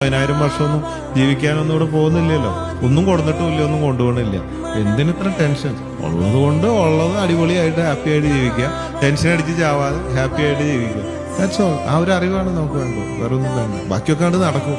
10,000 വർഷമൊന്നും ജീവിക്കാനൊന്നും ഇവിടെ പോകുന്നില്ലല്ലോ. ഒന്നും കൊടുത്തിട്ടുമില്ല, ഒന്നും കൊണ്ടുപോകണില്ല. എന്തിനിത്ര ടെൻഷൻ? ഉള്ളത് കൊണ്ട് ഉള്ളത് അടിപൊളിയായിട്ട് ഹാപ്പി ആയിട്ട് ജീവിക്കുക, ടെൻഷൻ അടിച്ച് ചാവാതെ ഹാപ്പി ആയിട്ട് ജീവിക്കുക. That's all. ആ ഒരു അറിവാണ് നമുക്ക് വേണ്ടത്, വേറെ ഒന്നും വേണ്ട. ബാക്കിയൊക്കെ കണ്ട് നടക്കും.